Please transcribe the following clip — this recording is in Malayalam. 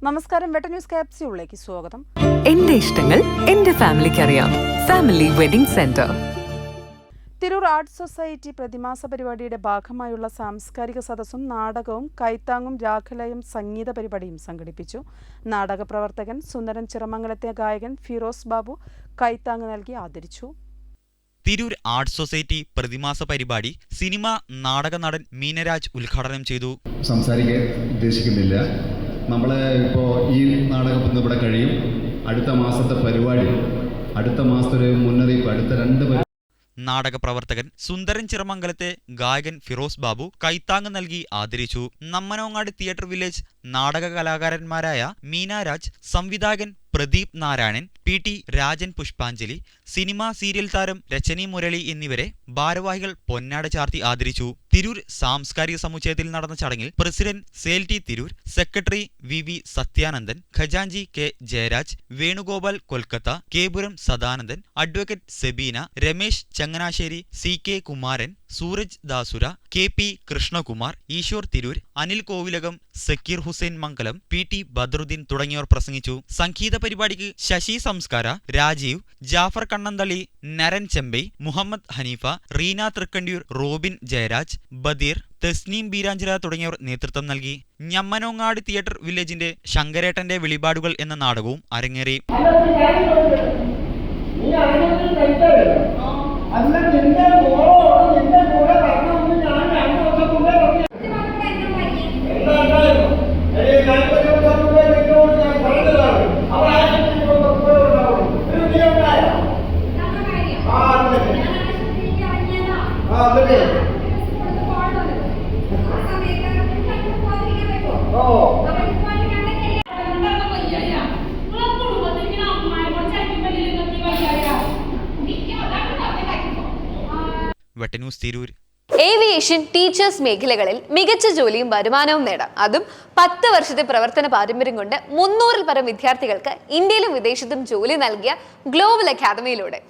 നമസ്കാരം, വെട്ട ന്യൂസ് ക്യാപ്സ്യൂളിലേക്ക് സ്വാഗതം. എന്റെ ഇഷ്ടങ്ങൾ എന്റെ ഫാമിലിക്ക് അറിയാം. Family wedding centre. Tirur arts society പ്രതിമാസ പരിപാടിയുടെ ഭാഗമായുള്ള സാംസ്കാരിക സദസ്സും നാടകവും കൈത്താങ്ങും രാഘലയും സംഗീത പരിപാടിയും സംഘടിപ്പിച്ചു. നാടക പ്രവർത്തകൻ സുന്ദരൻ ചിറമംഗലത്തെ ഗായകൻ ഫിറോസ് ബാബു കൈത്താങ് നൽകി ആദരിച്ചു. തിരൂർ ആർട്സ് സൊസൈറ്റി പ്രതിമാസ പരിപാടി സിനിമ നാടക നടൻ മീനരാജ് ഉദ്ഘാടനം ചെയ്തു. സംസാരിക്കാൻ ഉദ്ദേശിക്കുന്നില്ല. നമ്മൾ ഇപ്പോൾ ഈ നാടകം ഇവിടെ കഴിയും. അടുത്ത മാസത്തെ പരിപാടി, അടുത്ത മാസത്തെ മുന്നറിയിപ്പ്, അടുത്ത 2 നാടക പ്രവർത്തകൻ സുന്ദരൻ ചിറമംഗലത്തെ ഗായകൻ ഫിറോസ് ബാബു കൈത്താങ് നൽകി ആദരിച്ചു. നമ്മനോങ്ങാട് തിയേറ്റർ വില്ലേജ് നാടക കലാകാരന്മാരായ മീനരാജ്, സംവിധായകൻ പ്രദീപ് നാരായണൻ, പി.ടി. രാജൻ പുഷ്പാഞ്ജലി, സിനിമ സീരിയൽ താരം രചനി മുരളി എന്നിവരെ ഭാരവാഹികൾ പൊന്നാട ചാർത്തി ആദരിച്ചു. തിരൂർ സാംസ്കാരിക സമുച്ചയത്തിൽ നടന്ന ചടങ്ങിൽ പ്രസിഡന്റ് സേൽടി തിരൂർ, സെക്രട്ടറി വി സത്യാനന്ദൻ, ഖജാൻജി K Jayaraj, Venugopal Kolkata, Kepuram Sadanandan, advocate Sebeena, Ramesh Changanassery, CK Kumaran, Sooraj Dasura, KP Krishnakumar, Eswar Tirur, Anil Kovilakam, Sakeer Hussain Mangalam, PT Badaruddeen തുടങ്ങിയവർ പ്രസംഗിച്ചു. സംഗീത പരിപാടിക്ക് ശശി സംസ്കാര, രാജീവ്, ജാഫർ കണ്ണന്തള്ളി, നരൻ ചെമ്പൈ, മുഹമ്മദ് ഹനീഫ, റീന തൃക്കണ്ടിയൂർ, റോബിൻ ജയരാജ്, ബദീർ, തസ്നീം ബീരാഞ്ചിറ തുടങ്ങിയവർ നേതൃത്വം നൽകി. ഞമ്മനോങ്ങാട് തിയേറ്റർ വില്ലേജിന്റെ ശങ്കരേട്ടന്റെ വെളിപാടുകൾ എന്ന നാടകവും അരങ്ങേറി. വെട്ട ന്യൂസ് തിരൂർ. ഏവിയേഷൻ, ടീച്ചേഴ്സ് മേഖലകളിൽ മികച്ച ജോലിയും വരുമാനവും നേടാം. അതും 10 വർഷത്തെ പ്രവർത്തന പാരമ്പര്യം കൊണ്ട് 300-ൽ പരം വിദ്യാർത്ഥികൾക്ക് ഇന്ത്യയിലും വിദേശത്തും ജോലി നൽകിയ ഗ്ലോബൽ അക്കാദമിയിലൂടെ.